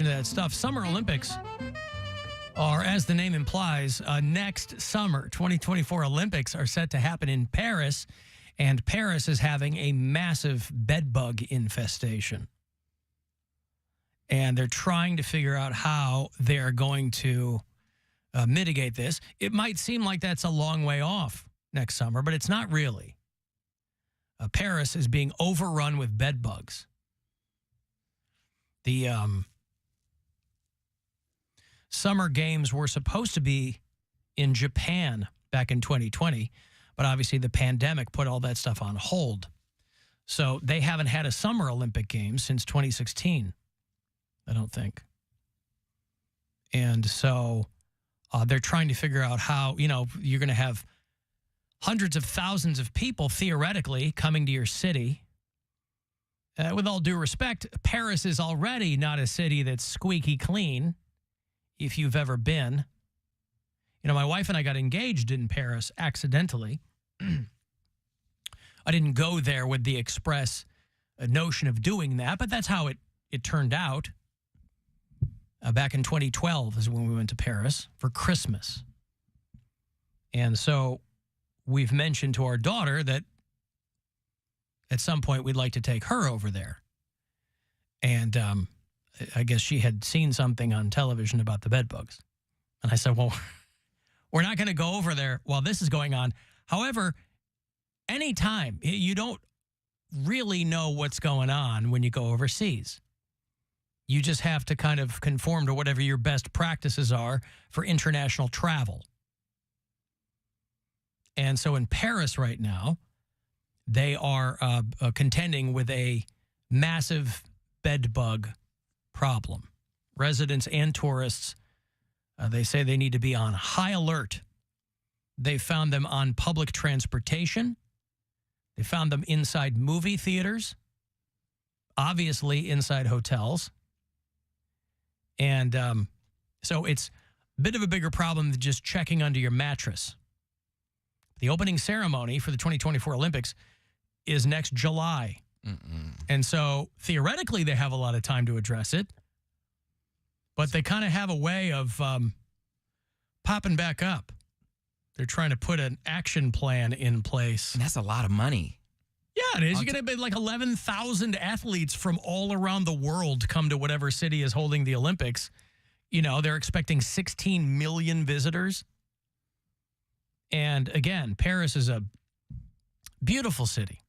that stuff. Summer Olympics are, as the name implies, next summer. 2024 Olympics are set to happen in Paris, and Paris is having a massive bedbug infestation. And they're trying to figure out how they're going to mitigate this. It might seem like that's a long way off next summer, but it's not really. Paris is being overrun with bedbugs. The Summer Games were supposed to be in Japan back in 2020, but obviously the pandemic put all that stuff on hold. So they haven't had a Summer Olympic Games since 2016, I don't think. And so they're trying to figure out how, you're going to have hundreds of thousands of people theoretically coming to your city. With all due respect, Paris is already not a city that's squeaky clean, if you've ever been. My wife and I got engaged in Paris accidentally. I didn't go there with the express notion of doing that, but that's how it turned out. Back in 2012 is when we went to Paris for Christmas. And so we've mentioned to our daughter that at some point we'd like to take her over there. And I guess she had seen something on television about the bedbugs. And I said, well, we're not going to go over there while this is going on. However, anytime, you don't really know what's going on when you go overseas. You just have to kind of conform to whatever your best practices are for international travel. And so in Paris right now, they are contending with a massive bedbug problem. Residents and tourists, they say they need to be on high alert. They found them on public transportation. They found them inside movie theaters, obviously inside hotels. And so it's a bit of a bigger problem than just checking under your mattress. The opening ceremony for the 2024 Olympics is next July. And so theoretically, they have a lot of time to address it. But they kind of have a way of popping back up. They're trying to put an action plan in place. And that's a lot of money. Yeah, it is. You're going to be like 11,000 athletes from all around the world come to whatever city is holding the Olympics. They're expecting 16 million visitors. And again, Paris is a beautiful city.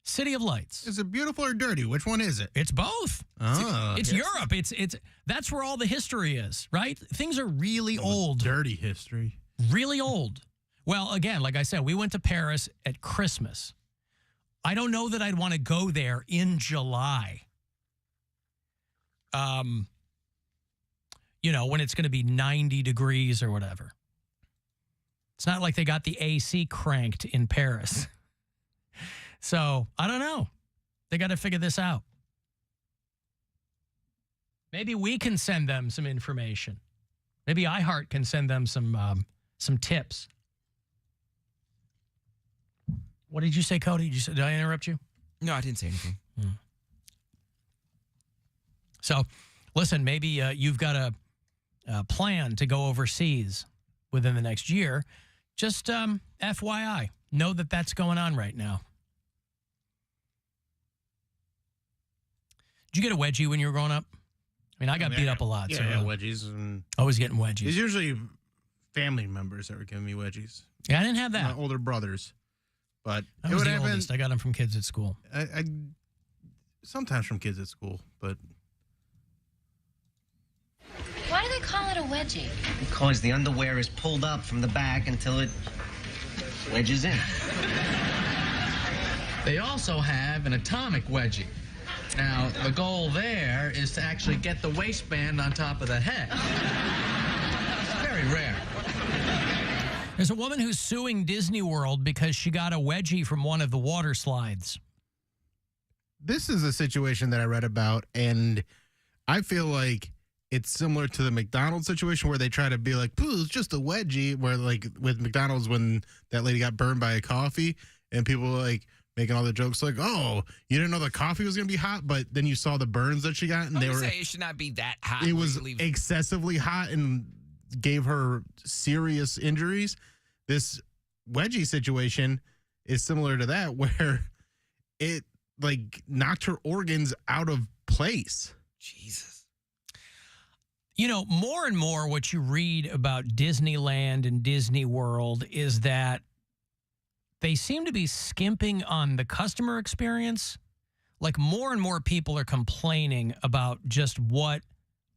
City of Lights. Is it beautiful or dirty? Which one is it? It's both. It's Europe. It's that's where all the history is, right? Things are really old. Dirty history. Really old. Well, again, like I said, we went to Paris at Christmas. I don't know that I'd want to go there in July. When it's going to be 90 degrees or whatever. It's not like they got the AC cranked in Paris. So, I don't know. They got to figure this out. Maybe we can send them some information. Maybe iHeart can send them some tips. What did you say, Cody? Did I interrupt you? No, I didn't say anything. So, listen, maybe you've got a plan to go overseas within the next year. Just FYI, know that that's going on right now. Did you get a wedgie when you were growing up? I mean, I got beat up a lot. Yeah, so wedgies. And always getting wedgies. it's usually family members that were giving me wedgies. Yeah, I didn't have that. My older brothers. But I was the oldest. I got them from kids at school. I sometimes from kids at school, but... Why do they call it a wedgie? Because the underwear is pulled up from the back until it wedges in. They also have an atomic wedgie. Now, the goal there is to actually get the waistband on top of the head. It's very rare. There's a woman who's suing Disney World because she got a wedgie from one of the water slides. This is a situation that I read about, and I feel like it's similar to the McDonald's situation where they try to be like, "Pooh, it's just a wedgie," where like with McDonald's when that lady got burned by a coffee, and people were like, making all the jokes like, "Oh, you didn't know the coffee was gonna be hot," but then you saw the burns that she got, and they were. Say it should not be that hot. It where was you leave- excessively hot and gave her serious injuries. This Wedgie situation is similar to that, where it like knocked her organs out of place. Jesus. You know, more and more what you read about Disneyland and Disney World is that they seem to be skimping on the customer experience. Like more and more people are complaining about just what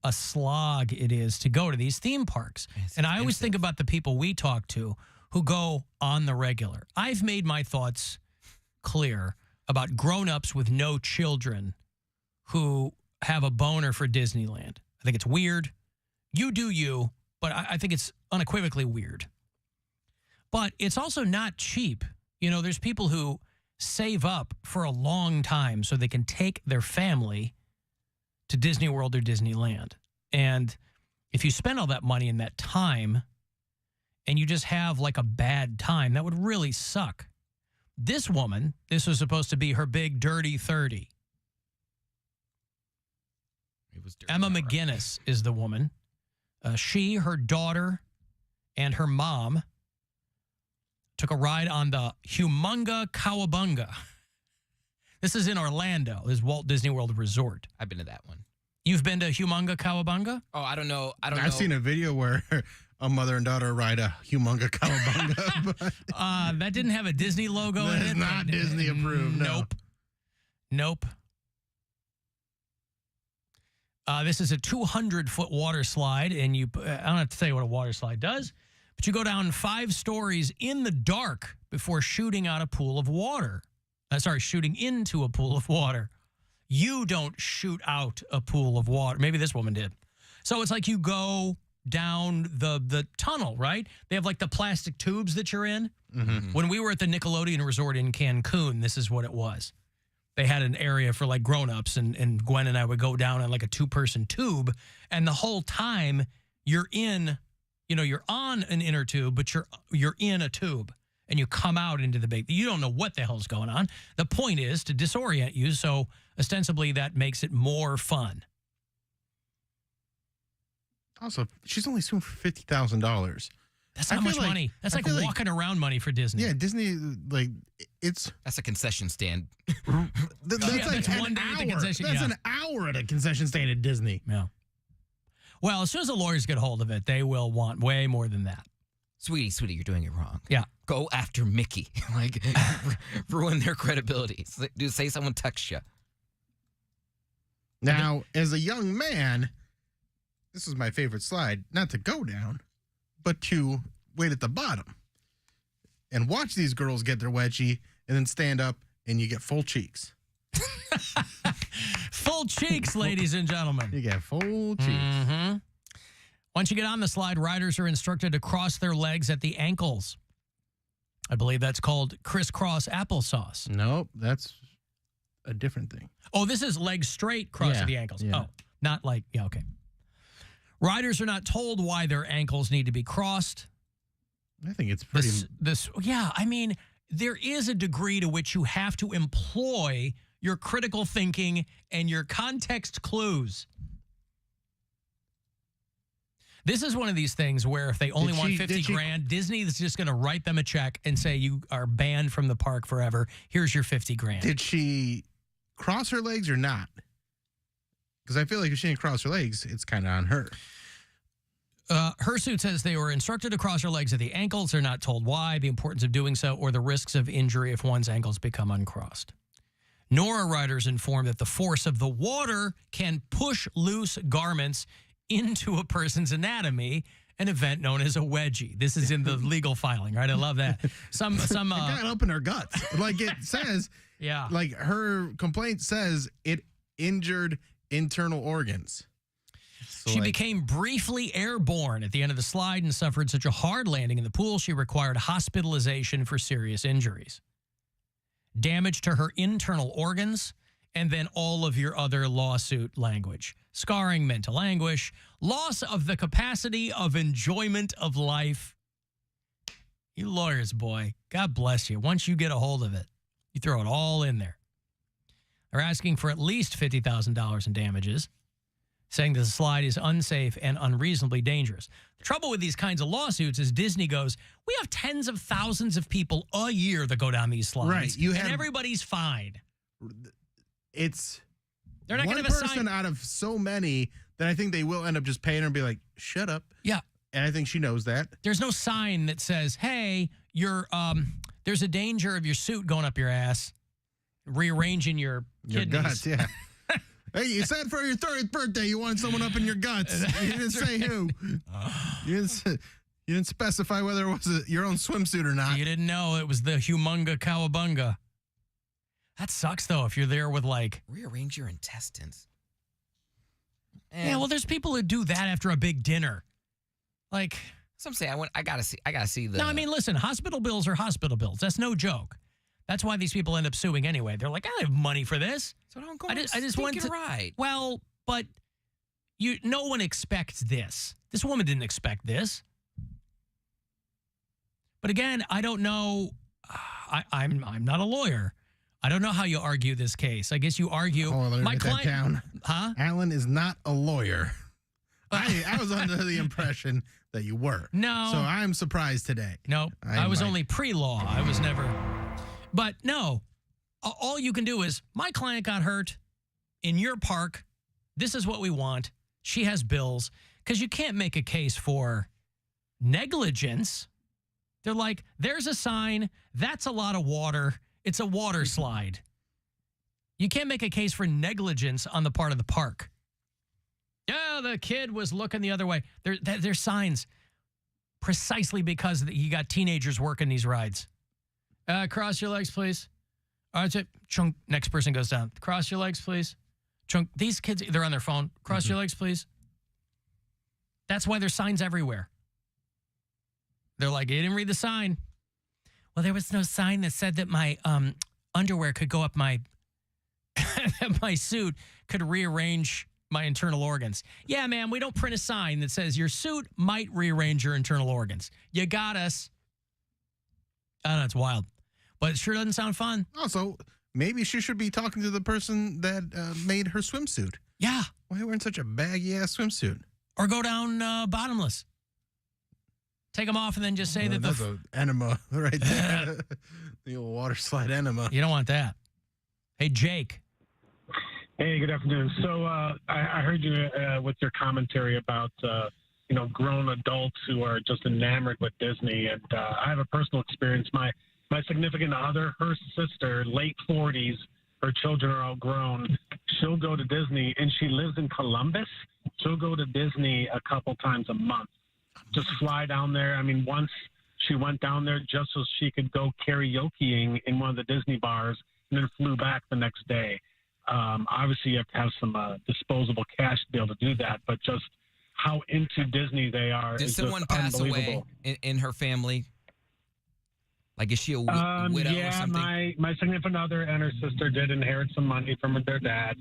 a slog it is to go to these theme parks. And I always think about the people we talk to who go on the regular. I've made my thoughts clear about grown-ups with no children who have a boner for Disneyland. I think it's weird. You do you, but I think it's unequivocally weird. But it's also not cheap. You know, there's people who save up for a long time so they can take their family to Disney World or Disneyland. And if you spend all that money and that time and you just have like a bad time, that would really suck. This woman, this was supposed to be her big dirty 30. It was dirty, Emma all right. McGinnis is the woman. She, her daughter, and her mom took a ride on the Humunga Cowabunga. This is in Orlando. This is Walt Disney World Resort. I've been to that one. You've been to Humunga Cowabunga? Oh, I don't know. I've seen a video where a mother and daughter ride a Humunga Cowabunga. But That didn't have a Disney logo in that it. is not Disney approved. No. Nope. This is a 200-foot water slide, and I don't have to tell you what a water slide does, but you go down 5 stories in the dark before shooting out a pool of water. Shooting into a pool of water. You don't shoot out a pool of water. Maybe this woman did. So it's like you go down the tunnel, right? They have like the plastic tubes that you're in. Mm-hmm. When we were at the Nickelodeon Resort in Cancun, this is what it was. They had an area for like grown-ups, and Gwen and I would go down on like a 2-person tube, and the whole time you're in, you're on an inner tube, but you're in a tube, and you come out into the big. You don't know what the hell's going on. The point is to disorient you, so ostensibly that makes it more fun. Also, she's only suing for $50,000. That's not much money. That's like walking around money for Disney. Yeah, Disney, like, it's... That's a concession stand. That's like that's an one day at the hour. concession. That's Yeah. an hour at a concession stand at Disney. Yeah. Well, as soon as the lawyers get hold of it, they will want way more than that. Sweetie, you're doing it wrong. Yeah. Go after Mickey. Like, ruin their credibility. Say someone texts you. Now, as a young man, this is my favorite slide, not to go down, but to wait at the bottom and watch these girls get their wedgie and then stand up and you get full cheeks. Full cheeks, ladies and gentlemen. You get full cheeks. Mm-hmm. Once you get on the slide, riders are instructed to cross their legs at the ankles. I believe that's called crisscross applesauce. Nope, that's a different thing. Oh, this is legs straight, cross at the ankles. Yeah. Oh, not like, yeah, okay. Riders are not told why their ankles need to be crossed. I think it's pretty... Yeah, I mean, there is a degree to which you have to employ your critical thinking and your context clues. This is one of these things where if they only want 50 grand, Disney is just going to write them a check and say you are banned from the park forever. Here's your 50 grand. Did she cross her legs or not? Because I feel like if she didn't cross her legs, it's kind of on her. Her suit says they were instructed to cross her legs at the ankles. They're not told why, the importance of doing so, or the risks of injury if one's ankles become uncrossed. Nor are riders informed that the force of the water can push loose garments into a person's anatomy, an event known as a wedgie. This is in the legal filing, right? I love that. It got up in her guts. Like it says, yeah. Like her complaint says it injured internal organs. So she became briefly airborne at the end of the slide and suffered such a hard landing in the pool, she required hospitalization for serious injuries. Damage to her internal organs, and then all of your other lawsuit language. Scarring, mental anguish, loss of the capacity of enjoyment of life. You lawyers, boy, God bless you. Once you get a hold of it, You throw it all in there. They're asking for at least $50,000 in damages, saying the slide is unsafe and unreasonably dangerous. The trouble with these kinds of lawsuits is Disney goes, we have tens of thousands of people a year that go down these slides. Right. And everybody's fine. It's They're not one going to have a person sign. out of so many that I think they will end up just paying her and be like, shut up. Yeah. And I think she knows that. There's no sign that says, hey, there's a danger of your suit going up your ass, rearranging your kidneys. Guts, yeah. Hey, you said for your 30th birthday you wanted someone up in your guts. You didn't say who. You didn't specify whether it was your own swimsuit or not. You didn't know it was the humunga cowabunga. That sucks, though, if you're there with, like... Rearrange your intestines. Yeah, well, there's people who do that after a big dinner. Like... So I'm saying, I gotta see the... No, I mean, listen, hospital bills are hospital bills. That's no joke. That's why these people end up suing anyway. They're like, I have money for this. So don't go I just want to ride. Well, but no one expects this. This woman didn't expect this. But again, I don't know. I'm not a lawyer. I don't know how you argue this case. I guess you argue. Oh, let me write that down. Huh? Alan is not a lawyer. I was under the impression that you were. No. So I'm surprised today. No, I was only pre-law. I was never. But no, all you can do is, my client got hurt in your park. This is what we want. She has bills. Because you can't make a case for negligence. They're like, there's a sign. That's a lot of water. It's a water slide. You can't make a case for negligence on the part of the park. Yeah, the kid was looking the other way. There's signs precisely because you got teenagers working these rides. Cross your legs, please. All right, chunk. Next person goes down. Cross your legs, please. Chunk. These kids, they're on their phone. Cross your legs, please. That's why there's signs everywhere. They're like, you didn't read the sign. Well, there was no sign that said that my underwear could go up my that my suit could rearrange my internal organs. Yeah, man, we don't print a sign that says your suit might rearrange your internal organs. You got us. I don't know, it's wild. But it sure doesn't sound fun. Also, maybe she should be talking to the person that made her swimsuit. Yeah. Why are you wearing such a baggy-ass swimsuit? Or go down bottomless. Take them off and then just say that that's an enema right there. The old water slide enema. You don't want that. Hey, Jake. Hey, good afternoon. So I heard you with your commentary about, grown adults who are just enamored with Disney. And I have a personal experience. My significant other, her sister, late 40s, her children are all grown. She'll go to Disney, and she lives in Columbus. She'll go to Disney a couple times a month. Just fly down there. I mean, once she went down there just so she could go karaokeing in one of the Disney bars and then flew back the next day. Obviously, you have to have some disposable cash to be able to do that, but just how into Disney they are Did is someone just pass away unbelievable. in her family? Like, is she a widow or something? my significant other and her sister did inherit some money from their dad.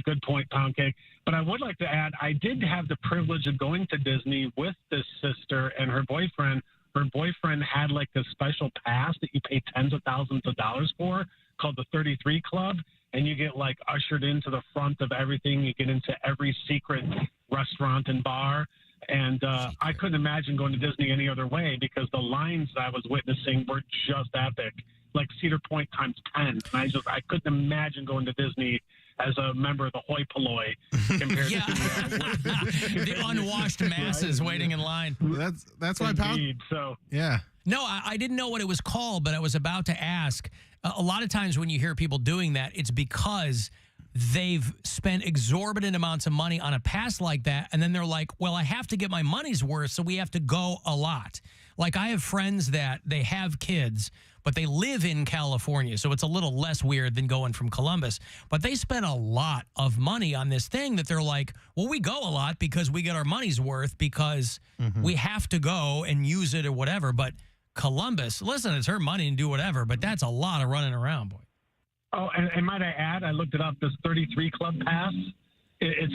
Good point, Poundcake. But I would like to add, I did have the privilege of going to Disney with this sister and her boyfriend. Her boyfriend had like a special pass that you pay tens of thousands of dollars for called the 33 Club. And you get like ushered into the front of everything. You get into every secret restaurant and bar. And I couldn't imagine going to Disney any other way because the lines that I was witnessing were just epic, like Cedar Point times 10. And I couldn't imagine going to Disney as a member of the hoi polloi compared to the unwashed masses waiting in line. That's why So yeah. No, I didn't know what it was called, but I was about to ask. A lot of times when you hear people doing that, it's because they've spent exorbitant amounts of money on a pass like that, and then they're like, well, I have to get my money's worth, so we have to go a lot. Like, I have friends that they have kids, but they live in California, so it's a little less weird than going from Columbus. But they spent a lot of money on this thing that they're like, well, we go a lot because we get our money's worth because we have to go and use it or whatever. But Columbus, listen, it's her money and do whatever, but that's a lot of running around, boy. Oh, and might I add, I looked it up. This 33 Club pass, it's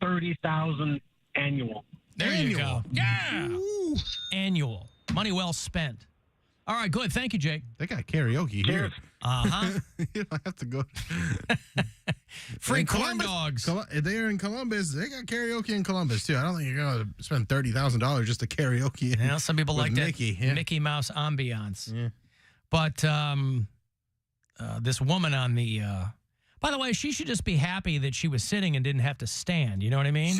$30,000 annual. There you go. Yeah. Ooh. Annual. Money well spent. All All right, good. Thank you, Jake. They got karaoke here. Uh-huh. You don't have to go. Free In corn Columbus- dogs. If they're in Columbus, they got karaoke in Columbus, too. I don't think you're going to spend $30,000 just to karaoke. Yeah, some people with like Mickey, that yeah. Mickey Mouse ambiance. Yeah. But this woman on the... by the way, she should just be happy that she was sitting and didn't have to stand. You know what I mean?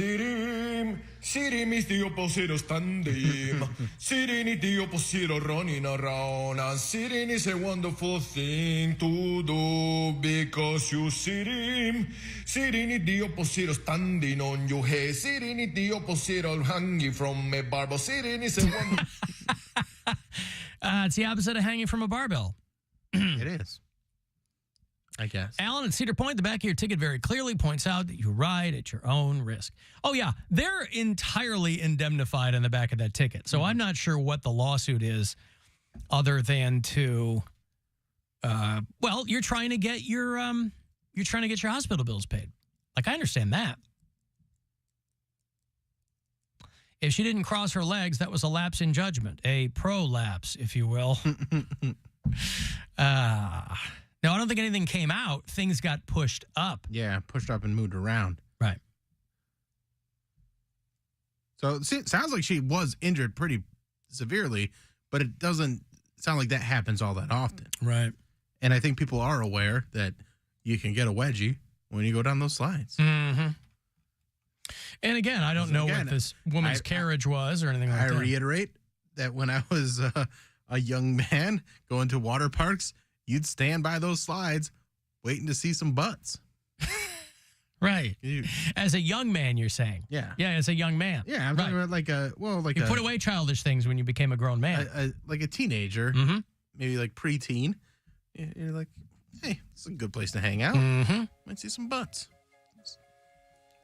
Sirim is the opposite of standing. Sitting is the opposite of running around. And sitting is a wonderful thing to do because you sitting. Sitting is the opposite of standing on your head. Sitting is the opposite of hanging from a barbell. Sitting is a wonderful... It's the opposite of hanging from a barbell. It is. I guess. Alan at Cedar Point, the back of your ticket very clearly points out that you ride at your own risk. Oh, yeah. They're entirely indemnified on the back of that ticket. So I'm not sure what the lawsuit is other than to, well, you're trying to get your hospital bills paid. Like, I understand that. If she didn't cross her legs, that was a lapse in judgment, a prolapse, if you will. Now, I don't think anything came out. Things got pushed up. Yeah, pushed up and moved around. Right. So it sounds like she was injured pretty severely, but it doesn't sound like that happens all that often. Right. And I think people are aware that you can get a wedgie when you go down those slides. Mm-hmm. And again, I don't know what this woman's carriage was or anything like that. I reiterate that when I was a young man going to water parks, you'd stand by those slides waiting to see some butts. Right. As a young man, you're saying. Yeah. Yeah, as a young man. Yeah, I'm talking about You put away childish things when you became a grown man. like a teenager, Mm-hmm. maybe like preteen. You're like, hey, it's a good place to hang out. Mm-hmm. Might see some butts.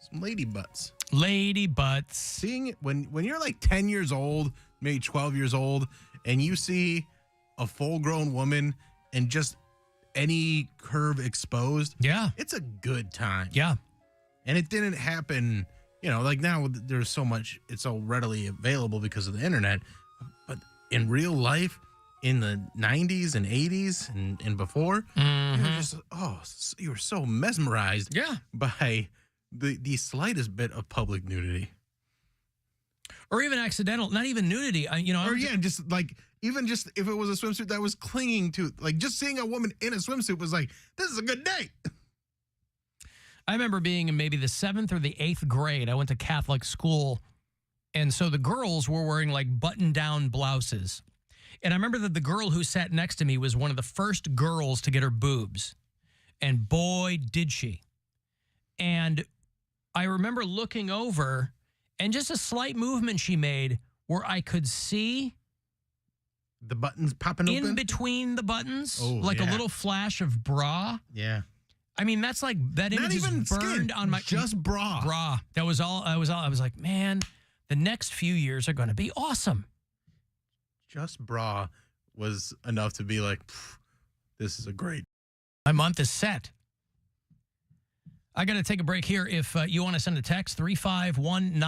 Some lady butts. Lady butts. Seeing it when you're like 10 years old, maybe 12 years old, and you see a full-grown woman and just any curve exposed, yeah, it's a good time. Yeah. And it didn't happen, like now there's so much, it's so readily available because of the internet. But in real life, in the 90s and 80s and before, you were so mesmerized by the slightest bit of public nudity. Or even accidental, not even nudity. Just if it was a swimsuit that was clinging to, like just seeing a woman in a swimsuit was like, this is a good day. I remember being in maybe the 7th or the 8th grade. I went to Catholic school, and so the girls were wearing like button-down blouses. And I remember that the girl who sat next to me was one of the first girls to get her boobs. And boy, did she. And I remember looking over, and just a slight movement she made where I could see the buttons popping open in between the buttons, a little flash of bra. Yeah. I mean, that's like that image is burned skin, on my just bra. Bra. That was all. I was like, man, the next few years are going to be awesome. Just bra was enough to be like, this is a great. My month is set. I got to take a break here. If you want to send a text, 351